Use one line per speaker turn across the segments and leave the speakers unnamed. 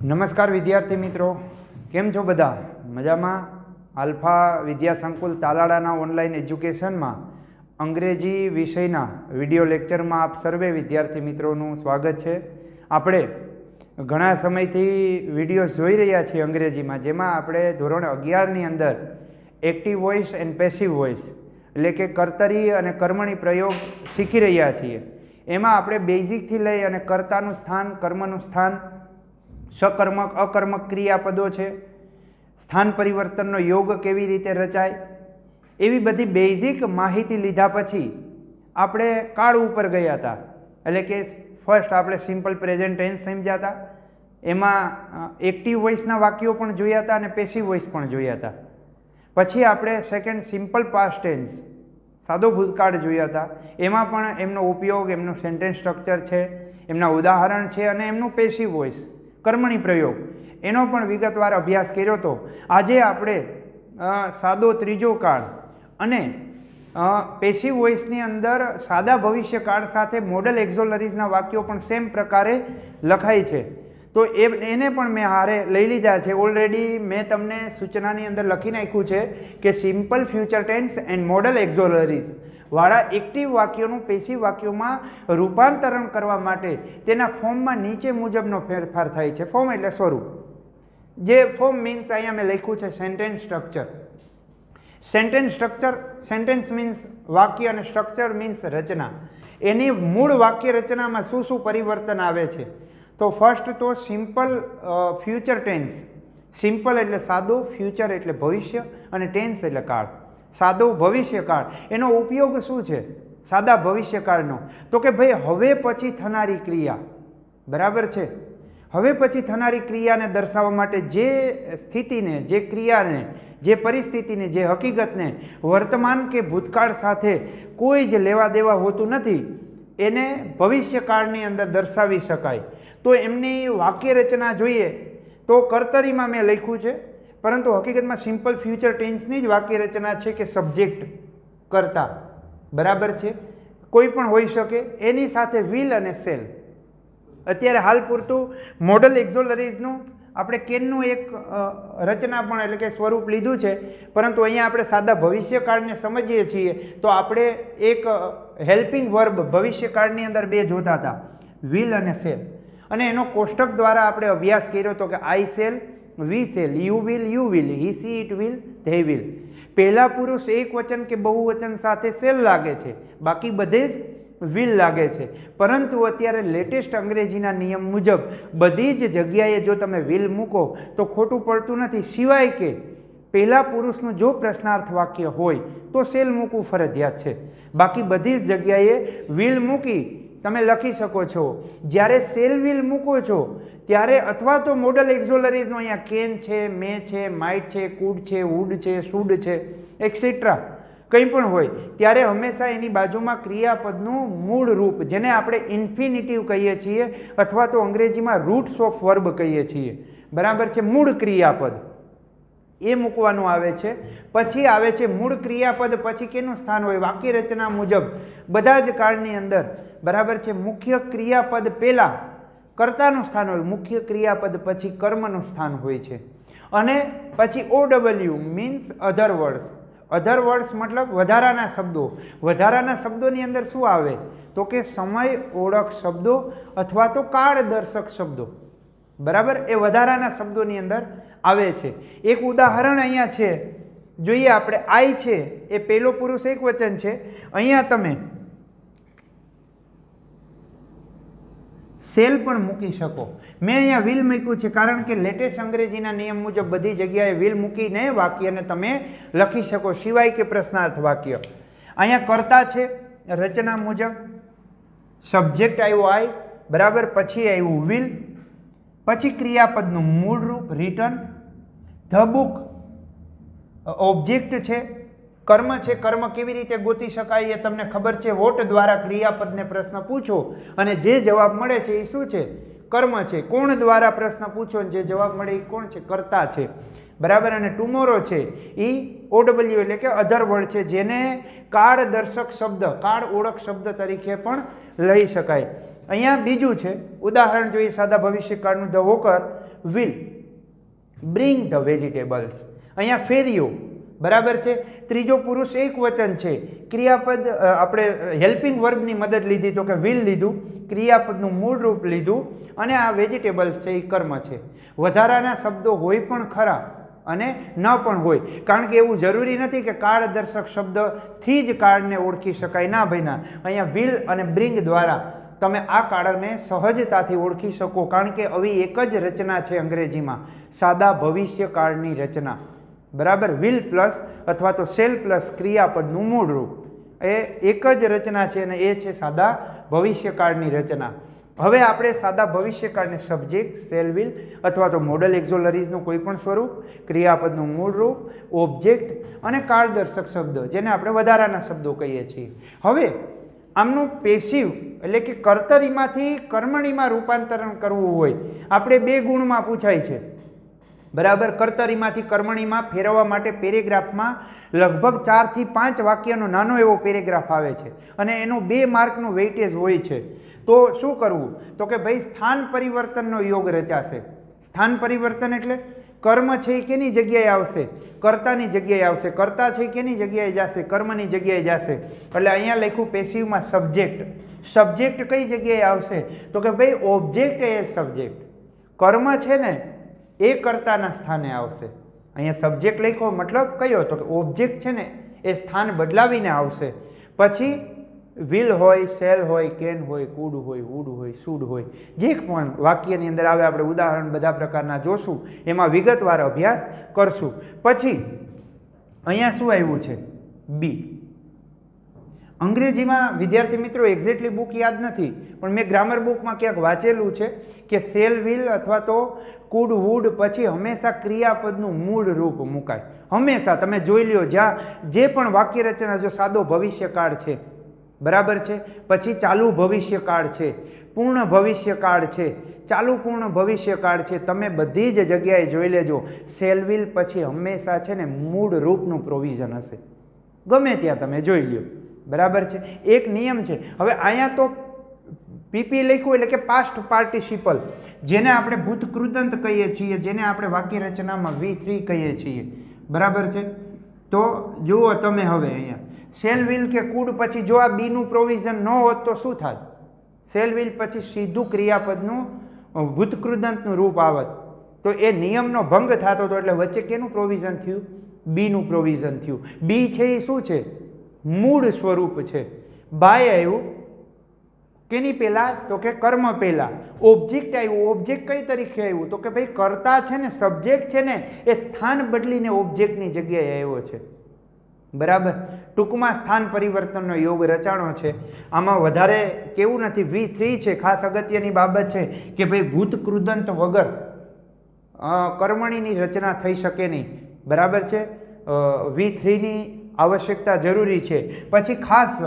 નમસ્કાર વિદ્યાર્થી મિત્રો, કેમ છો બધા? મજામાં? આલ્ફા વિદ્યા સંકુલ તાલાળાના ઓનલાઈન એજ્યુકેશનમાં અંગ્રેજી વિષયના વિડીયો લેક્ચરમાં આપ સર્વે વિદ્યાર્થી મિત્રોનું સ્વાગત છે. આપણે ઘણા સમયથી વિડીયોઝ જોઈ રહ્યા છીએ અંગ્રેજીમાં, જેમાં આપણે ધોરણ 11ની અંદર active voice and passive voice એટલે કે કર્તરી અને કર્મણી પ્રયોગ શીખી રહ્યા છીએ. એમાં આપણે બેઝિકથી લઈ અને કર્તાનું સ્થાન, કર્મનું સ્થાન, સકર્મક અકર્મક ક્રિયાપદો છે, સ્થાન પરિવર્તનનો યોગ કેવી રીતે રચાય, એવી બધી બેઝિક માહિતી લીધા પછી આપણે કાળ ઉપર ગયા હતા. એટલે કે ફર્સ્ટ આપણે સિમ્પલ પ્રેઝન્ટ ટેન્સ સમજ્યા હતા, એમાં એક્ટિવ વોઇસના વાક્યો પણ જોયા હતા અને પેસિવ વોઇસ પણ જોયા હતા. પછી આપણે સેકન્ડ સિમ્પલ પાસ્ટ ટેન્સ, સાદો ભૂતકાળ જોયા હતા. એમાં પણ એમનો ઉપયોગ, એમનું સેન્ટેન્સ સ્ટ્રક્ચર છે, એમના ઉદાહરણ છે અને એમનું પેસિવ વોઇસ કર્મણી પ્રયોગ, એનો પણ વિગતવાર અભ્યાસ કર્યો હતો. આજે આપણે સાદો ત્રીજો કાળ અને પેસિવ વોઇસની અંદર સાદા ભવિષ્યકાળ સાથે મોડલ એક્ઝોલરીઝના વાક્યો પણ સેમ પ્રકારે લખાય છે, તો એને પણ મેં હારે લઈ લીધા છે. ઓલરેડી મેં તમને સૂચનાની અંદર લખી નાખ્યું છે કે simple future tense and modal auxiliaries વાળા એક્ટિવ વાક્યોનું પેસિવ વાક્યોમાં રૂપાંતરણ કરવા માટે તેના ફોર્મમાં નીચે મુજબનો ફેરફાર થાય છે. ફોર્મ એટલે સ્વરૂપ. જે ફોર્મ મીન્સ અહીંયા મેં લખ્યું છે sentence structure. Sentence structure, sentence means વાક્ય અને સ્ટ્રક્ચર મીન્સ રચના. એની મૂળ વાક્ય રચનામાં શું શું પરિવર્તન આવે છે? તો ફર્સ્ટ તો સિમ્પલ ફ્યુચર ટેન્સ. સિમ્પલ એટલે સાદું, ફ્યુચર એટલે ભવિષ્ય અને ટેન્સ એટલે કાળ. સાદો ભવિષ્યકાળ, એનો ઉપયોગ શું છે સાદા ભવિષ્યકાળનો? તો કે ભાઈ હવે પછી થનારી ક્રિયા, બરાબર છે, હવે પછી થનારી ક્રિયાને દર્શાવવા માટે જે સ્થિતિને, જે ક્રિયાને, જે પરિસ્થિતિને, જે હકીકતને વર્તમાન કે ભૂતકાળ સાથે કોઈ જ લેવા દેવા હોતું નથી, એને ભવિષ્યકાળની અંદર દર્શાવી શકાય. તો એમની વાક્ય રચના જોઈએ તો કર્તરીમાં મેં લખ્યું છે, પરંતુ હકીકતમાં સિમ્પલ ફ્યુચર ટેન્સની જ વાક્ય રચના છે કે સબ્જેક્ટ કર્તા, બરાબર છે, કોઈ પણ હોઈ શકે. એની સાથે વિલ અને સેલ. અત્યારે હાલ પૂરતું મોડલ એક્ઝોલરીઝનું આપણે કેનનું એક રચના પણ એટલે કે સ્વરૂપ લીધું છે, પરંતુ અહીંયા આપણે સાદા ભવિષ્યકાળને સમજીએ છીએ તો આપણે એક હેલ્પિંગ વર્બ ભવિષ્યકાળની અંદર બે જોતા હતા, વિલ અને સેલ, અને એનો કોષ્ટક દ્વારા આપણે અભ્યાસ કર્યો હતો કે I shall, we shall, you will, he she it will, they will. પહેલા પુરુષ એક વચન કે બહુવચન સાથે સેલ લાગે છે, બાકી બધે જ વિલ લાગે છે. પરંતુ અત્યારે લેટેસ્ટ અંગ્રેજીના નિયમ મુજબ બધી જ જગ્યાએ જો તમે વિલ મૂકો તો ખોટું પડતું નથી, સિવાય કે પહેલા પુરુષનું જો પ્રશ્નાર્થ વાક્ય હોય તો સેલ મૂકવું ફરજિયાત છે. બાકી બધી જ જગ્યાએ વિલ મૂકી તમે લખી શકો છો. જ્યારે સેલ વિલ મૂકો છો ત્યારે અથવા તો મોડલ એક્ઝોલરીઝનો અહીંયા કેન છે, મે છે, માઇટ છે, કુડ છે, વુડ છે, શુડ છે, એક્સેટ્રા કંઈ પણ હોય, ત્યારે હંમેશા એની બાજુમાં ક્રિયાપદનું મૂળ રૂપ, જેને આપણે ઇન્ફિનિટિવ કહીએ છીએ અથવા તો અંગ્રેજીમાં રૂટ્સ ઓફ વર્બ કહીએ છીએ, બરાબર છે, મૂળ ક્રિયાપદ, એ મૂકવાનું આવે છે. પછી આવે છે મૂળ ક્રિયાપદ પછી કેનું સ્થાન હોય? વાક્ય રચના મુજબ બધા જ કાળની અંદર, બરાબર છે, મુખ્ય ક્રિયાપદ પહેલાં કર્તાનું સ્થાન હોય, મુખ્ય ક્રિયાપદ પછી કર્મનું સ્થાન હોય છે. અને પછી OW મીન્સ અધર વર્ડ્સ. અધર વર્ડ્સ મતલબ વધારાના શબ્દો. વધારાના શબ્દોની અંદર શું આવે? તો કે સમય ઓળખ શબ્દો અથવા તો કાળ દર્શક શબ્દો, બરાબર, એ વધારાના શબ્દોની અંદર આવે છે. એક ઉદાહરણ અહીંયા છે, જોઈએ આપણે. આઈ છે એ પહેલો પુરુષ એક વચન છે, અહીંયા તમે સેલ પણ મૂકી શકો. મેં અહીંયા વિલ મૂક્યું છે કારણ કે લેટેસ્ટ અંગ્રેજીના નિયમ મુજબ બધી જગ્યાએ વિલ મૂકીને વાક્યને તમે લખી શકો, સિવાય કે પ્રશ્નાર્થ વાક્ય. અહીંયા કર્તા છે રચના મુજબ, સબ્જેક્ટ આવ્યો આઈ, બરાબર, પછી આવ્યું વિલ, પછી ક્રિયાપદનું મૂળ રૂપ રિટર્ન, ધ બુક ઓબ્જેક્ટ છે, કર્મ છે, કર્મ કેવી રીતે ગોતી શકાય એ તમને ખબર છે. વોટ દ્વારા ક્રિયાપદને પ્રશ્ન પૂછો અને જે જવાબ મળે છે એ શું છે? કર્મ છે. કોણ દ્વારા પ્રશ્ન પૂછો અને જે જવાબ મળે એ કોણ છે? કર્તા છે, બરાબર. અને ટુમોરો છે એ OW એટલે કે અધર વર્ડ છે, જેને કાળ દર્શક શબ્દ, કાળ ઓળખ શબ્દ તરીકે પણ લઈ શકાય. અહીંયા બીજું છે ઉદાહરણ જોઈએ સાદા ભવિષ્યકાળનું. The walker will bring the vegetables. અહીંયા ફેરિયો બરાબર છે. ત્રીજો પુરુષ એક વચન છે. ક્રિયાપદ આપણે હેલ્પિંગ વર્બની મદદ લીધી તો કે વિલ લીધું, ક્રિયાપદનું મૂળ રૂપ લીધું અને આ વેજીટેબલ્સ છે એ કર્મ છે. વધારાના શબ્દો હોય પણ ખરા અને ન પણ હોય, કારણ કે એવું જરૂરી નથી કે કાળદર્શક શબ્દથી જ કાળને ઓળખી શકાય. ના ભાઈ ના, અહીંયા વિલ અને બ્રિંગ દ્વારા તમે આ કાળને સહજતાથી ઓળખી શકો, કારણ કે આવી એક જ રચના છે અંગ્રેજીમાં, સાદા ભવિષ્યકાળની રચના. બરાબર, વિલ પ્લસ અથવા તો શેલ પ્લસ ક્રિયાપદનું મૂળ રૂપ એ એક જ રચના છે અને એ છે સાદા ભવિષ્યકાળની રચના. હવે આપણે સાદા ભવિષ્યકાળને સબ્જેક્ટ, શેલ, વિલ અથવા તો મોડલ એક્ઝોલરીઝનું કોઈ પણ સ્વરૂપ, ક્રિયાપદનું મૂળ રૂપ, ઓબ્જેક્ટ અને કાળદર્શક શબ્દ જેને આપણે વધારાના શબ્દો કહીએ છીએ. હવે આમનું પેસિવ એટલે કે કર્તરીમાંથી કર્મણીમાં રૂપાંતરણ કરવું હોય, આપણે બે ગુણમાં પૂછાય છે. બરાબર, કર્તરીમાંથી કર્મણીમાં ફેરવવા માટે પેરેગ્રાફમાં લગભગ 4 થી 5 વાક્યનો નાનો એવો પેરેગ્રાફ આવે છે અને એનું 2 માર્કનું વેઇટેજ હોય છે. તો શું કરવું? તો કે ભાઈ સ્થાન પરિવર્તનનો યોગ રચાશે. સ્થાન પરિવર્તન એટલે કર્મ છે એ કેની જગ્યાએ આવશે? કર્તાની જગ્યાએ આવશે. કર્તા છે કેની જગ્યાએ જશે? કર્મની જગ્યાએ જશે. એટલે અહીંયા લખ્યું પેસિવમાં સબ્જેક્ટ. સબ્જેક્ટ કઈ જગ્યાએ આવશે? તો કે ભાઈ ઓબ્જેક્ટ એ સબ્જેક્ટ. કર્મ છે ને એ કર્તાના સ્થાને આવશે. અહીંયા સબ્જેક્ટ લખ્યો મતલબ કયો? તો કે ઓબ્જેક્ટ છે ને એ સ્થાન બદલાવીને આવશે. પછી વિલ હોય, શેલ હોય, કેન હોય, કુડ હોય, વુડ હોય, શુડ હોય, જે પણ વાક્યની અંદર આવે આપણે ઉદાહરણ બધા પ્રકારના જોશું, એમાં વિગતવાર અભ્યાસ કરશું. પછી અહીંયા શું આવ્યું છે? બી. અંગ્રેજીમાં વિદ્યાર્થી મિત્રો એક્ઝેક્ટલી બુક યાદ નથી, પણ મેં ગ્રામર બુકમાં ક્યાંક વાંચેલું છે કે શેલ, વિલ અથવા તો કુડ, વુડ પછી હંમેશા ક્રિયાપદનું મૂળ રૂપ મુકાય. હંમેશા તમે જોઈ લ્યો, જ્યાં જે પણ વાક્ય રચના, જો સાદો ભવિષ્યકાળ છે, બરાબર છે, પછી ચાલુ ભવિષ્યકાળ છે, પૂર્ણ ભવિષ્યકાળ છે, ચાલુ પૂર્ણ ભવિષ્યકાળ છે, તમે બધી જ જગ્યાએ જોઈ લેજો શેલ, વિલ પછી હંમેશા છે ને મૂળ રૂપનું પ્રોવિઝન હશે. ગમે ત્યાં તમે જોઈ લ્યો. બરાબર છે, એક નિયમ છે. હવે અહીંયા તો પીપી લખ્યું એટલે કે પાસ્ટ પાર્ટિસિપલ, જેને આપણે ભૂતકૃદંત કહીએ છીએ, જેને આપણે વાક્ય રચનામાં V3 કહીએ છીએ. બરાબર છે. તો જુઓ તમે હવે અહીંયા શેલ, વિલ કે કુડ પછી જો આ બીનું પ્રોવિઝન ન હોત તો શું થાત? શેલ, વિલ પછી સીધું ક્રિયાપદનું ભૂતકૃદંતનું રૂપ આવત, તો એ નિયમનો ભંગ થતો હતો. એટલે વચ્ચે કેનું પ્રોવિઝન થયું? બીનું પ્રોવિઝન થયું. બી છે એ શું છે? મૂળ સ્વરૂપ છે. બાય આવ્યું કેની પહેલા? તો કે કર્મ પહેલા. ઓબ્જેક્ટ આવ્યું. ઓબ્જેક્ટ કઈ તરીકે આવ્યું? તો કે ભાઈ કર્તા છે ને, સબ્જેક્ટ છે ને એ સ્થાન બદલીને ઓબ્જેક્ટની જગ્યાએ આવ્યો છે. બરાબર, ટૂંકમાં સ્થાન પરિવર્તનનો યોગ રચાણો છે. આમાં વધારે કેવું નથી. V3 છે, ખાસ અગત્યની બાબત છે કે ભાઈ ભૂતકૃદંત વગર કર્મણીની રચના થઈ શકે નહીં. બરાબર છે, V3ની આવશ્યકતા જરૂરી છે. પછી ખાસ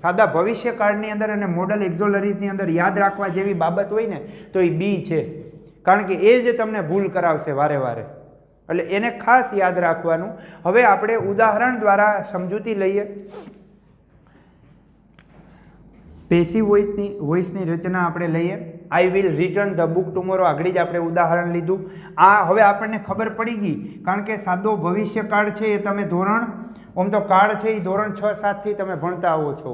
સાદા ભવિષ્યકાળની અંદર અને મોડલ એક્ઝોલરીઝની અંદર યાદ રાખવા જેવી બાબત હોય ને તો એ બી છે, કારણ કે એ જ તમને ભૂલ કરાવશે વારે વારે. એટલે એને ખાસ યાદ રાખવાનું. હવે આપણે ઉદાહરણ દ્વારા સમજૂતી લઈએ. પેસિવ વોઇસની રચના આપણે લઈએ. I will return the book tomorrow. આગળ જ આપણે ઉદાહરણ લીધું. આ હવે આપણને ખબર પડી ગઈ, કારણ કે સાદો ભવિષ્યકાળ છે એ તમે ધોરણ, આમ તો કાળ છે એ ધોરણ 6-7 થી તમે ભણતા આવો છો,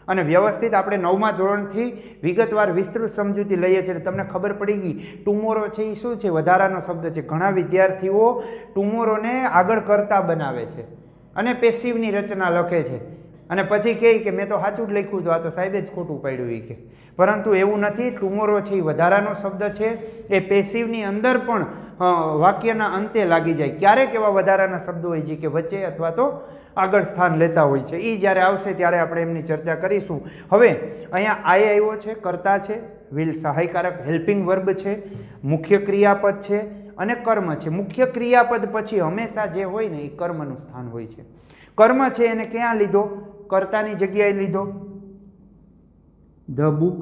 અને વ્યવસ્થિત આપણે 9મા ધોરણથી વિગતવાર વિસ્તૃત સમજૂતી લઈએ છીએ. તમને ખબર પડી ગઈ ટુમોરો છે એ શું છે? વધારાનો શબ્દ છે. ઘણા વિદ્યાર્થીઓ ટુમોરોને આગળ કરતા બનાવે છે અને પેસિવની રચના લખે છે અને પછી કહે કે મેં તો સાચું જ લખ્યું હતું, આ તો સાહેબે જ ખોટું પાડ્યું એ કે. પરંતુ એવું નથી. ટુમોરો છે એ વધારાનો શબ્દ છે. એ પેસિવની અંદર પણ વાક્યના અંતે લાગી જાય. ક્યારેક એવા વધારાના શબ્દો હોય છે કે વચ્ચે અથવા તો આગળ સ્થાન લેતા હોય છે. એ જ્યારે આવશે ત્યારે આપણે એમની ચર્ચા કરીશું. હવે અહીંયા આઈ આવ્યો છે, કર્તા છે, વિલ સહાયકારક હેલ્પિંગ વર્બ છે, મુખ્ય ક્રિયાપદ છે અને કર્મ છે. મુખ્ય ક્રિયાપદ પછી હંમેશા જે હોય ને એ કર્મનું સ્થાન હોય છે. કર્મ છે એને ક્યાં લીધો? કર્તાની જગ્યાએ લીધો. ધ બુક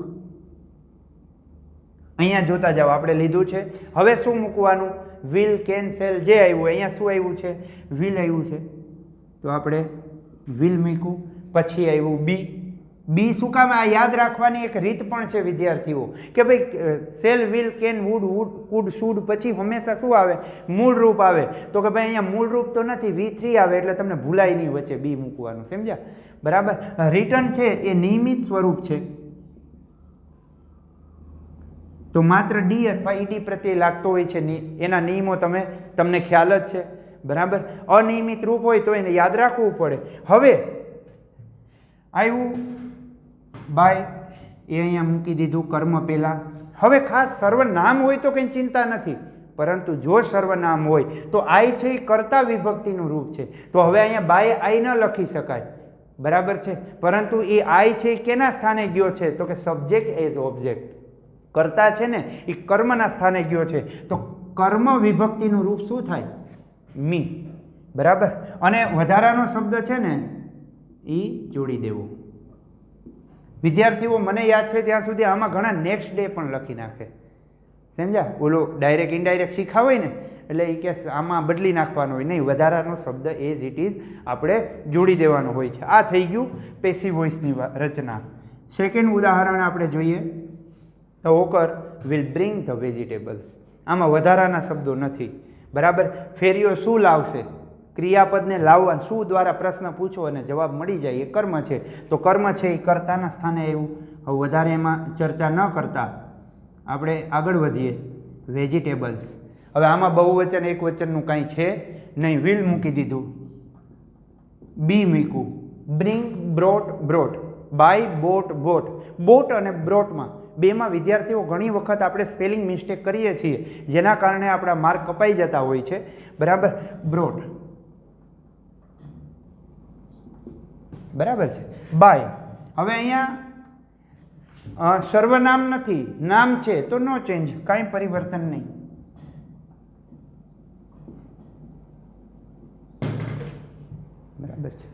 અહીંયા જોતા જાઓ, આપણે લીધું છે. હવે શું મૂકવાનું? વિલ, કેન, શેલ જે આવ્યું. અહીંયા શું આવ્યું છે? વિલ આવ્યું છે, તો આપણે વિલ મૂક્યું. પછી આવ્યું બી. બી શું કામ? આ યાદ રાખવાની એક રીત પણ છે વિદ્યાર્થીઓ કે ભાઈ shall, will, can, would, could, should પછી હંમેશા શું આવે? મૂળ રૂપ આવે. તો કે ભાઈ અહીંયા મૂળ રૂપ તો નથી, V3 આવે એટલે તમને ભૂલાય નહીં વચ્ચે બી મૂકવાનું. સમજ્યા? બરાબર. રિટર્ન છે એ નિયમિત સ્વરૂપ છે, તો માત્ર ડી અથવા ઈડી પ્રત્યે લાગતો હોય છે. એના નિયમો તમને ખ્યાલ જ છે. બરાબર. અનિયમિત રૂપ હોય તો એને યાદ રાખવું પડે. હવે આવ્યું બાય, એ અહીંયા મૂકી દીધું કર્મ પહેલા. હવે ખાસ સર્વનામ હોય તો કંઈ ચિંતા નથી, પરંતુ જો સર્વનામ હોય તો આઈ છે એ કર્તા વિભક્તિનું રૂપ છે. તો હવે અહીંયા બાય આઈ ન લખી શકાય. બરાબર છે. પરંતુ એ આઈ છે એ કેના સ્થાને ગયો છે? તો કે સબ્જેક્ટ એઝ ઓબ્જેક્ટ. કર્તા છે ને એ કર્મના સ્થાને ગયો છે. તો કર્મ વિભક્તિનું રૂપ શું થાય? મી. બરાબર. અને વધારાનો શબ્દ છે ને એ જોડી દેવો. વિદ્યાર્થીઓ મને યાદ છે ત્યાં સુધી આમાં ઘણા નેક્સ્ટ ડે પણ લખી નાખે. સમજ્યા? ઓલો ડાયરેક્ટ ઇનડાયરેક્ટ શીખા હોય ને એટલે એ કે આમાં બદલી નાખવાનો હોય. નહીં, વધારાનો શબ્દ એઝ ઇટ ઇઝ આપણે જોડી દેવાનો હોય છે. આ થઈ ગયું પેસિવ વોઇસની રચના. સેકન્ડ ઉદાહરણ આપણે જોઈએ. The walker will bring the vegetables. આમાં વધારાના શબ્દો નથી. બરાબર. ફેરીઓ શું લાવશે? ક્રિયાપદને લાવવા, શું દ્વારા પ્રશ્ન પૂછો અને જવાબ મળી જાય, એ કર્મ છે. તો કર્મ છે એ કર્તાના સ્થાને આવ્યું. હવે વધારે એમાં ચર્ચા ન કરતા આપણે આગળ વધીએ. વેજીટેબલ્સ. હવે આમાં બહુવચન એક વચનનું કાંઈ છે નહીં. વિલ મૂકી દીધું, બી મૂક્યું, bring, brought, brought, buy, bought, bought. Bought અને બ્રોટમાં બેમાં વિદ્યાર્થીઓ ઘણી વખત આપણે સ્પેલિંગ મિસ્ટેક કરીએ છીએ, જેના કારણે આપણા માર્ક કપાઈ જતા હોય છે. બરાબર. બ્રોટ. બરાબર છે. બાય. હવે અહીંયા સર્વનામ નથી, નામ છે તો નો ચેન્જ, કાંઈ પરિવર્તન નહીં. બરાબર છે.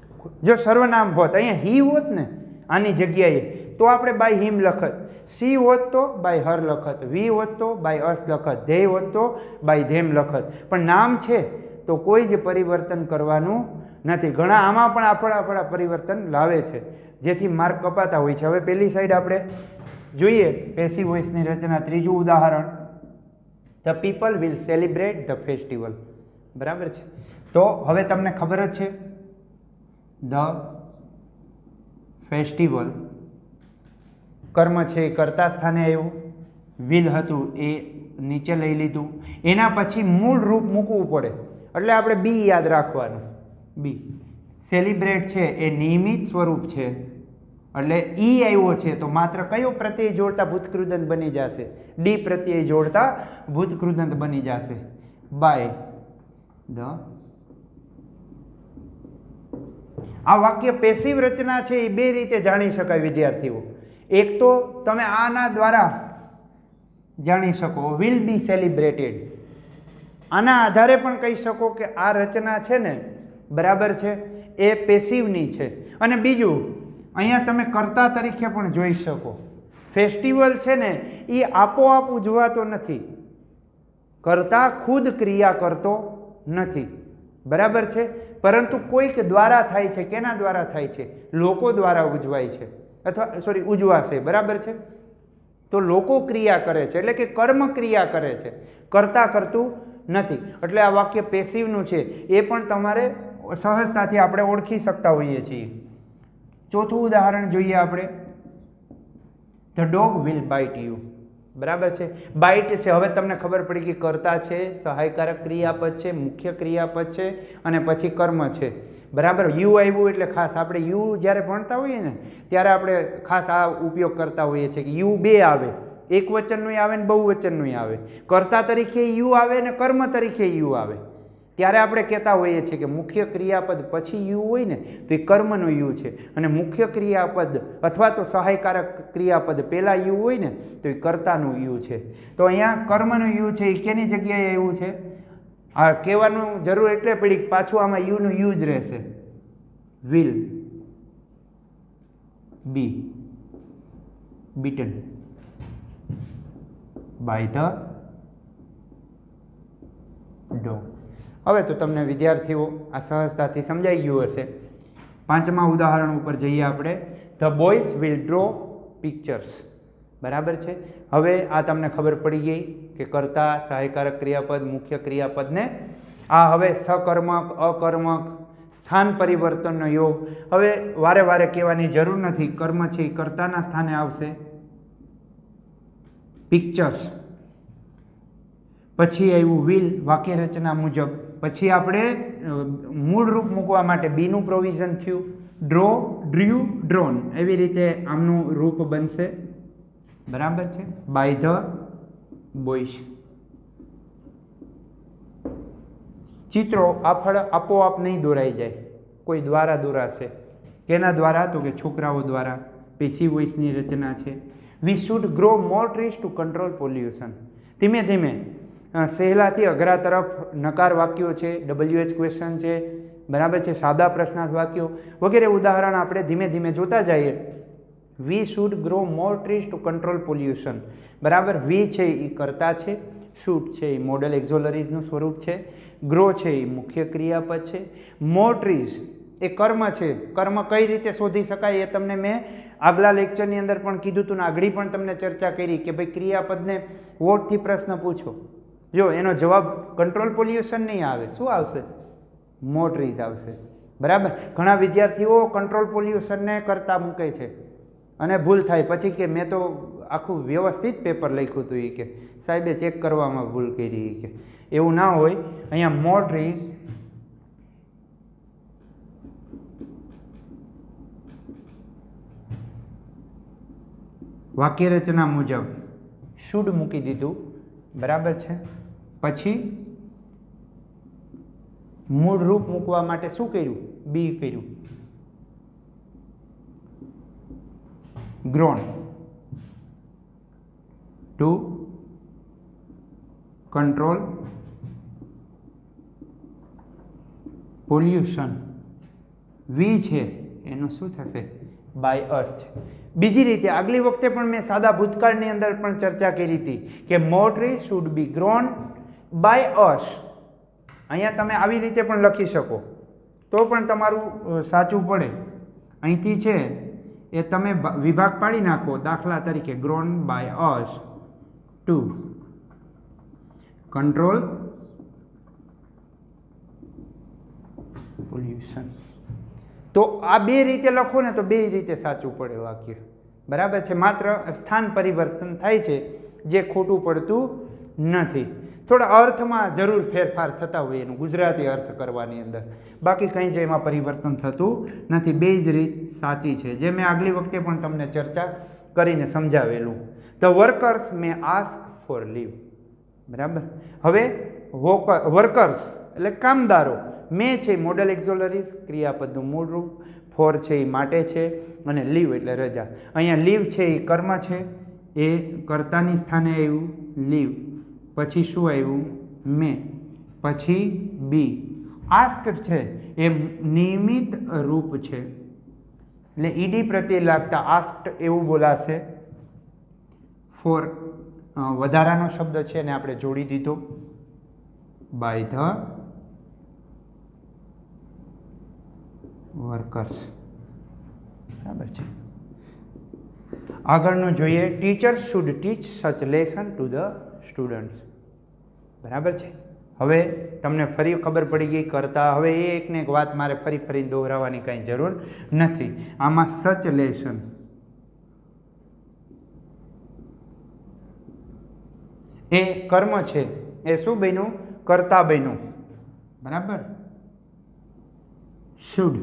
જો સર્વનામ હોત, અહીંયા હી હોત ને આની જગ્યાએ, તો આપણે બાય હિમ લખત. સી હોત તો બાય હર લખત. વી હોત તો બાય અસ લખત. ધે હોત તો બાય ધેમ લખત. પણ નામ છે તો કોઈ જ પરિવર્તન કરવાનું નથી. ઘણા આમાં પણ આપણા પરિવર્તન લાવે છે, જેથી માર્ક કપાતા હોય છે. હવે પેલી સાઈડ આપણે જોઈએ પેસિવ વોઇસની રચના. ત્રીજું ઉદાહરણ. The people will celebrate the festival. બરાબર છે. તો હવે તમને ખબર જ છે ધ ફેસ્ટિવલ કર્મ છે એ કર્તા સ્થાને આવ્યું. વિલ હતું એ નીચે લઈ લીધું. એના પછી મૂળ રૂપ મૂકવું પડે એટલે આપણે બી યાદ રાખવાનું. બી. સેલિબ્રેટ છે એ નિયમિત સ્વરૂપ છે એટલે ઈ આવ્યો છે તો માત્ર કયો પ્રત્યય જોડતા ભૂતકૃદંત બની જશે? ડી પ્રત્યય જોડતા ભૂતકૃદંત બની જશે. By the. આ વાક્ય પેસિવ રચના છે એ બે રીતે જાણી શકાય વિદ્યાર્થીઓ. એક તો તમે આના દ્વારા જાણી શકો, વિલ બી સેલિબ્રેટેડ. આના આધારે પણ કહી શકો કે આ રચના છે ને, બરાબર છે, એ પેસિવની છે. અને બીજું અહીંયા તમે કર્તા તરીકે પણ જોઈ શકો. ફેસ્ટિવલ છે ને એ આપોઆપ ઉજવાતો નથી, કર્તા ખુદ ક્રિયા કરતો નથી. બરાબર છે. પરંતુ કોઈક દ્વારા થાય છે. કેના દ્વારા થાય છે? લોકો દ્વારા ઉજવાય છે, અથવા સોરી ઉજવાશે. બરાબર છે. તો લોકો ક્રિયા કરે છે એટલે કે કર્મ ક્રિયા કરે છે, કર્તા કરતું નથી. એટલે આ વાક્ય પેસિવનું છે એ પણ તમારે સહજતાથી આપણે ઓળખી શકતા હોઈએ છીએ. ચોથું ઉદાહરણ જોઈએ આપણે. The dog will bite you. બરાબર છે. બાઇટ છે. હવે તમને ખબર પડી કે કર્તા છે, સહાયકારક ક્રિયાપદ છે, મુખ્ય ક્રિયાપદ છે અને પછી કર્મ છે. બરાબર. યુ આવ્યું એટલે ખાસ આપણે યુ જ્યારે ભણતા હોઈએ ને ત્યારે આપણે ખાસ આ ઉપયોગ કરતા હોઈએ છીએ કે યુ બે આવે, એક વચનનું આવે ને બહુવચનનું આવે. કર્તા તરીકે યુ આવે ને કર્મ તરીકે યુ આવે. ત્યારે આપણે કહેતા હોઈએ છીએ કે મુખ્ય ક્રિયાપદ પછી યુ હોય ને તો એ કર્મનું યુ છે, અને મુખ્ય ક્રિયાપદ અથવા તો સહાયકારક ક્રિયાપદ પહેલાં યુ હોય ને તો એ કર્તાનું યુ છે. તો અહીંયા કર્મનું યુ છે એ કેની જગ્યાએ એવું છે? આ કહેવાનું જરૂર એટલે પડી પાછું આમાં યુનું યુ જ રહેશે. Will be bitten by the dog. હવે તો તમને વિદ્યાર્થીઓ આ સહજતાથી સમજાઈ ગયું હશે. પાંચમા ઉદાહરણ ઉપર જઈએ આપણે. The boys will draw pictures. બરાબર છે. હવે આ તમને ખબર પડી ગઈ કે કર્તા, સહાયકારક ક્રિયાપદ, મુખ્ય ક્રિયાપદ ને આ હવે સકર્મક, અકર્મક, સ્થાન પરિવર્તનનો યોગ. હવે વારે વારે કહેવાની જરૂર નથી. કર્મ છે એ કર્તાના સ્થાને આવશે, પિક્ચર્સ. પછી આવ્યું વિલ, વાક્ય રચના મુજબ. પછી આપણે મૂળ રૂપ મૂકવા માટે બીનું પ્રોવિઝન થયું, ડ્રો, ડ્ર્યુ, ડ્રોન. એવી રીતે આમનું રૂપ બનશે. બરાબર છે. By the boys. ચિત્રો આપોઆપ નહીં દોરાઈ જાય, કોઈ દ્વારા દોરાશે. કેના દ્વારા? તો કે છોકરાઓ દ્વારા. પેસિવ વોઇસની રચના છે. We should grow more trees two control pollution. ધીમે ધીમે સહેલાથી અઘરા તરફ નકાર વાક્યો છે, WH ક્વેશ્ચન છે, બરાબર છે, સાદા પ્રશ્નાર્થ વાક્યો વગેરે ઉદાહરણ આપણે ધીમે ધીમે જોતા જઈએ. We should grow more trees two control pollution. બરાબર. વી છે એ કર્તા છે, શુડ છે એ મોડલ એક્ઝોલરીઝનું સ્વરૂપ છે, ગ્રો છે એ મુખ્ય ક્રિયાપદ છે, મોર ટ્રીઝ એ કર્મ છે. કર્મ કઈ રીતે શોધી શકાય એ તમને મેં આગલા લેક્ચરની અંદર પણ કીધું હતું ને આગળ પણ તમને ચર્ચા કરી કે ભાઈ ક્રિયાપદને વોટથી પ્રશ્ન પૂછો. જો એનો જવાબ કંટ્રોલ પોલ્યુશન નહીં આવે, શું આવશે? મોર ટ્રીઝ આવશે. બરાબર. ઘણા વિદ્યાર્થીઓ કંટ્રોલ પોલ્યુશનને કરતા મૂકે છે અને ભૂલ થાય પછી કે મેં તો આખું વ્યવસ્થિત પેપર લખ્યું હતું એ કે સાહેબે ચેક કરવામાં ભૂલ કરી કે એવું ના હોય. અહીંયા મોર ટ્રીઝ વાક્ય રચના મુજબ શુડ મૂકી દીધું. બરાબર છે. પછી મૂળ રૂપ મૂકવા માટે શું કર્યું? બી કર્યું, ગ્રોન ટુ કંટ્રોલ પોલ્યુશન. વી છે એનું શું થશે? બાય અસ છે. બીજી રીતે આગલી વખતે પણ મેં સાદા ભૂતકાળની અંદર પણ ચર્ચા કરી હતી કે more tree should be grown by us. અહીંયા તમે આવી રીતે પણ લખી શકો તો પણ તમારું સાચું પડે. અહીંથી છે એ તમે વિભાગ પાડી નાખો. દાખલા તરીકે grown by us to control pollution. તો આ બે રીતે લખો ને તો બે રીતે સાચું પડે વાક્ય. બરાબર છે. માત્ર સ્થાન પરિવર્તન થાય છે જે ખોટું પડતું નથી. થોડા અર્થમાં જરૂર ફેરફાર થતા હોય એનું ગુજરાતી અર્થ કરવાની અંદર, બાકી કંઈ જ એમાં પરિવર્તન થતું નથી. બે જ રીત સાચી છે જે મેં આગલી વખતે પણ તમને ચર્ચા કરીને સમજાવેલું. The workers may ask for leave. બરાબર. હવે વર્કર્સ એટલે કામદારો, મે છે મોડલ એક્ઝોલરીઝ ક્રિયાપદનું મૂળ રૂપ, ફોર છે એ માટે છે અને લીવ એટલે રજા. અહીંયા લીવ છે એ કર્મ છે, એ કર્તાની સ્થાને આવ્યું લીવ. પછી શું આવ્યું? મે. પછી બી. આસ્ક છે એ નિયમિત રૂપ છે એટલે ઈડી પ્રત્યે લાગતા આસ્ક્ડ એવું બોલાશે. ફોર વધારાનો શબ્દ છે ને આપણે જોડી દીધો બાય ધ વર્કર્સ. બરાબર છે. આગળનું જોઈએ. ટીચર શુડ ટીચ સચ લેસન ટુ ધ સ્ટુડન્ટ્સ. બરાબર છે. હવે તમને ફરી ખબર પડી ગઈ કરતા. હવે એ એકને એક વાત મારે ફરી ફરી દોહરાવવાની કાંઈ જરૂર નથી. આમાં સચ લેસન એ કર્મ છે એ શું બન્યું? કરતા બન્યું. બરાબર. શુડ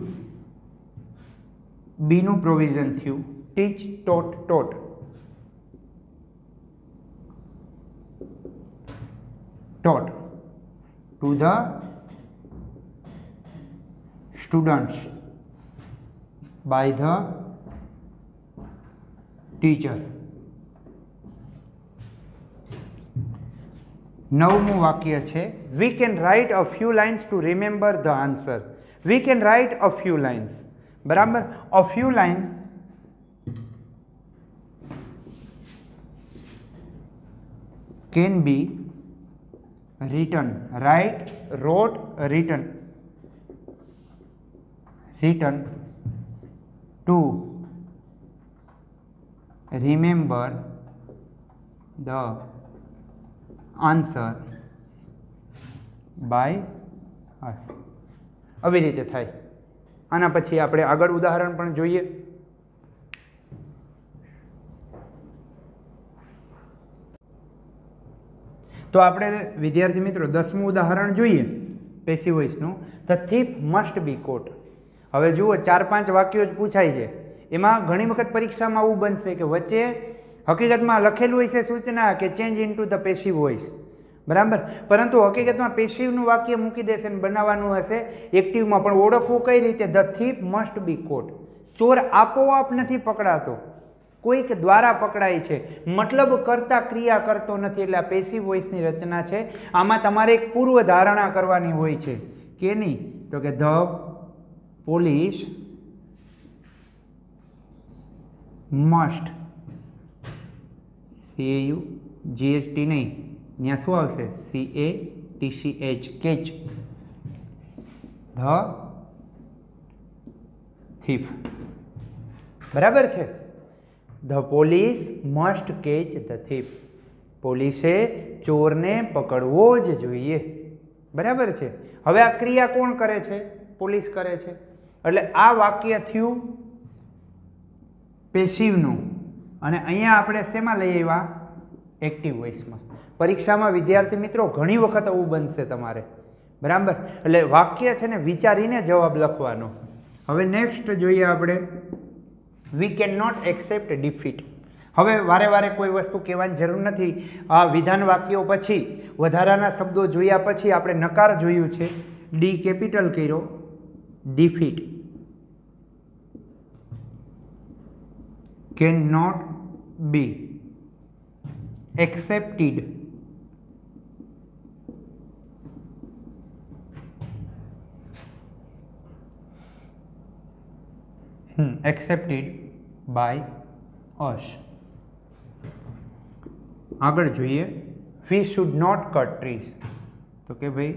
બીનું પ્રોવિઝન થયું. ટીચ, ટોટ, ટોટ. taught to the students by the teacher. નવમું વાક્ય છે we can write a few lines to remember the answer. We can write a few lines. બરાબર. a few lines can be written, write, wrote, written to remember the answer by us. આવી રીતે થાય. આના પછી આપણે આગળ ઉદાહરણ પણ જોઈએ. તો આપણે વિદ્યાર્થી મિત્રો 10મું ઉદાહરણ જોઈએ પેસિવ વોઇસનું. The thief must be caught. હવે જુઓ 4-5 વાક્યો જ પૂછાય છે. એમાં ઘણી વખત પરીક્ષામાં આવું બનશે કે વચ્ચે હકીકતમાં લખેલું હોય છે સૂચના કે change into the passive voice, બરાબર, પરંતુ હકીકતમાં પેસિવનું વાક્ય મૂકી દેશે અને બનાવવાનું હશે એક્ટિવમાં. પણ ઓળખવું કઈ રીતે? ધ થીફ મસ્ટ બી કોટ. ચોર આપોઆપ નથી પકડાતો, કોઈક દ્વારા પકડાય છે, મતલબ કરતા ક્રિયા કરતો નથી. એટલે આ પેસિવ વોઇસની રચના છે. આમાં તમારે એક પૂર્વ ધારણા કરવાની હોય છે. કેની? તો કે ધ પોલીસ મસ્ટ, CAUGHT નહીં, ત્યાં શું આવશે? CATCH, catch the thief. બરાબર છે. The police must catch the thief. પોલીસે ચોરને પકડવો જ જોઈએ. બરાબર છે. હવે આ ક્રિયા કોણ કરે છે? પોલીસ કરે છે. એટલે આ વાક્ય થયું પેસિવનું. અને અહીંયા આપણે શેમાં લઈ આવ્યા? એક્ટિવ વોઇસમાં. પરીક્ષામાં વિદ્યાર્થી મિત્રો ઘણી વખત આવું બનશે તમારે, બરાબર. એટલે વાક્ય છે ને વિચારીને જવાબ લખવાનો. હવે નેક્સ્ટ જોઈએ આપણે, we can not accept defeat. હવે વારે વારે કોઈ વસ્તુ કહેવાની જરૂર નથી. આ વિધાન વાક્યો પછી વધારાના શબ્દો જોયા પછી આપણે નકાર જોયું છે. ડી કેપિટલ કર્યો, defeat. Can not be accepted. Accepted by us. આગળ જોઈએ, we should not cut trees. તો કે ભાઈ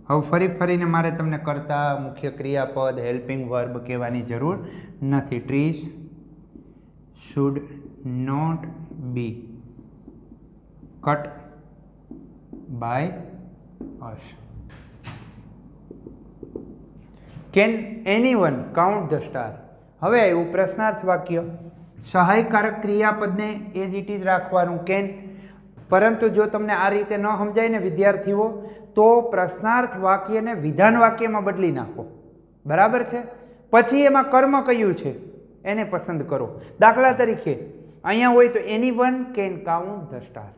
હવે ફરીને મારે તમને કરતા, મુખ્ય ક્રિયાપદ, હેલ્પિંગ વર્બ કહેવાની જરૂર નથી. Trees should not be cut by us. Can anyone count the star. હવે આવ્યું પ્રશ્નાર્થ વાક્ય. સહાયકારક ક્રિયાપદને એઝ ઇટ ઇઝ રાખવાનું, કેન. પરંતુ જો તમને આ રીતે ન સમજાય ને વિદ્યાર્થીઓ, તો પ્રશ્નાર્થ વાક્યને વિધાન વાક્યમાં બદલી નાખો. બરાબર છે. પછી એમાં કર્મ કયું છે એને પસંદ કરો. દાખલા તરીકે અહીંયા હોય તો anyone can count the star.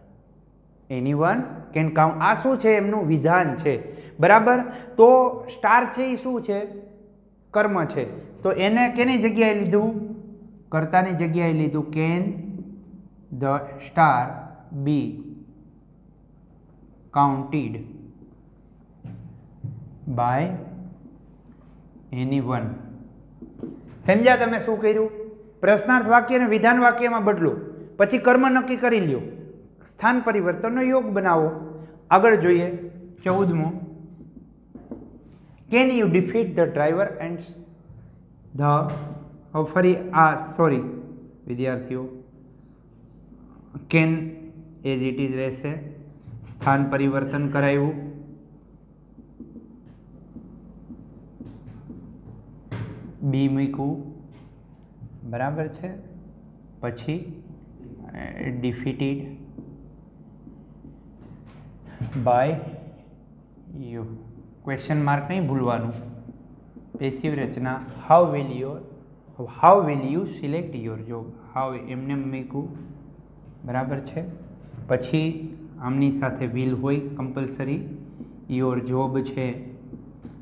Anyone can count, આ શું છે? એમનું વિધાન છે. બરાબર. તો સ્ટાર છે એ શું છે? કર્મ છે. તો એને કેની જગ્યાએ લીધું? કર્તાની જગ્યાએ લીધું. Can the star be counted by anyone. સમજ્યા તમે શું કર્યું? પ્રશ્નાર્થ વાક્યને વિધાન વાક્યમાં બદલો, પછી કર્મ નક્કી કરી લ્યો, સ્થાન પરિવર્તનનો યોગ બનાવો. આગળ જોઈએ 14મો. Can you defeat the driver and the. હવે ફરી સોરી વિદ્યાર્થીઓ, કેન એઝ ઇટ ઇઝ રહેશે. સ્થાન પરિવર્તન કરાયું. બી મૂક્યું. બરાબર છે. પછી defeated by you. Question mark નહીં ભૂલવાનું. પેસિવ રચના. How will you select your job. How એમને મૂક્યું. બરાબર છે. પછી આમની સાથે વિલ હોય કમ્પલસરી. યોર જોબ છે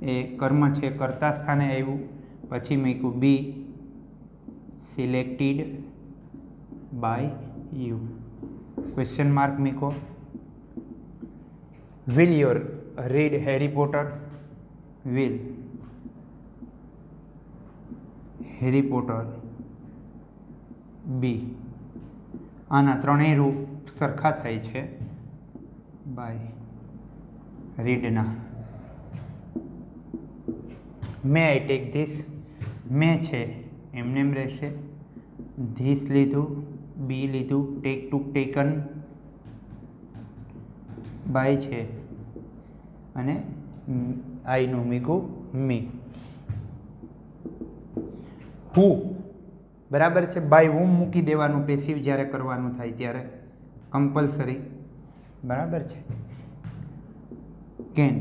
એ કર્મ છે, કર્તા સ્થાને આવ્યું. પછી મૂક્યું be selected by you. Question mark મૂકો. Will your read Harry Potter. Will Harry Potter be. આના ત્રણેય રૂપ સરખા થાય છે બાય રીડના. May I take this. May છે એમને એમ રહેશે. ધીસ લીધું બી લીધું, ટેક ટુક ટેકન, બાય છે અને આઈનું મીકું મી. હુ બરાબર છે, બાય હુમ મૂકી દેવાનું પેસિવ જ્યારે કરવાનું થાય ત્યારે કમ્પલસરી. બરાબર છે. Can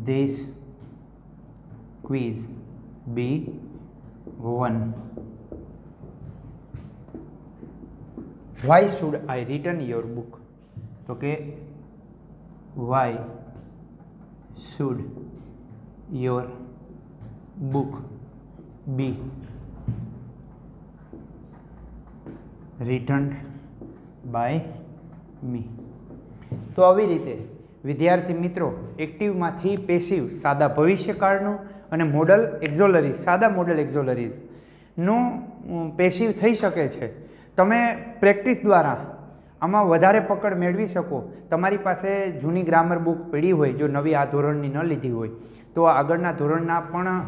this quiz be won? Why should I return your book? તો કે why should your book be return by me? તો આવી રીતે વિદ્યાર્થી મિત્રો એક્ટિવમાંથી પેસિવ સાદા ભવિષ્યકાળનું અને મોડલ એક્ઝોલરીઝ સાદા મોડલ એક્ઝોલરીઝનું પેસિવ થઈ શકે છે. તમે પ્રેક્ટિસ દ્વારા આમાં વધારે પકડ મેળવી શકો. તમારી પાસે જૂની ગ્રામર બુક પડી હોય, જો નવી આ ધોરણની ન લીધી હોય તો આગળના ધોરણના પણ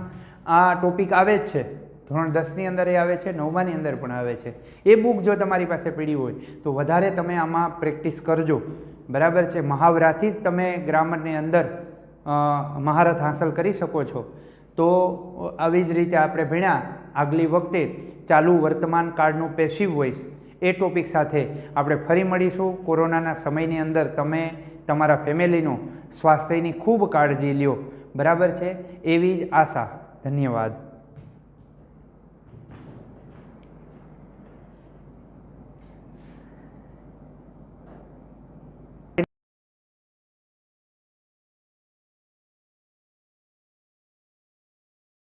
આ ટોપિક આવે જ છે. ધોરણ 10ની અંદર એ આવે છે, 9માની અંદર પણ આવે છે. એ બુક જો તમારી પાસે પડી હોય તો વધારે તમે આમાં પ્રેક્ટિસ કરજો. બરાબર છે. મહાવરાથી જ તમે ગ્રામરની અંદર મહારત હાંસલ કરી શકો છો. તો આવી જ રીતે આપણે ભણ્યા આગલી વખતે ચાલુ વર્તમાન કાળનું પેસિવ વોઇસ એ ટોપિક સાથે આપણે ફરી મળીશું. કોરોનાના સમયની અંદર તમે તમારા ફેમિલીનું સ્વાસ્થ્યની ખૂબ કાળજી લ્યો. બરાબર છે, એવી જ આશા. ધન્યવાદ.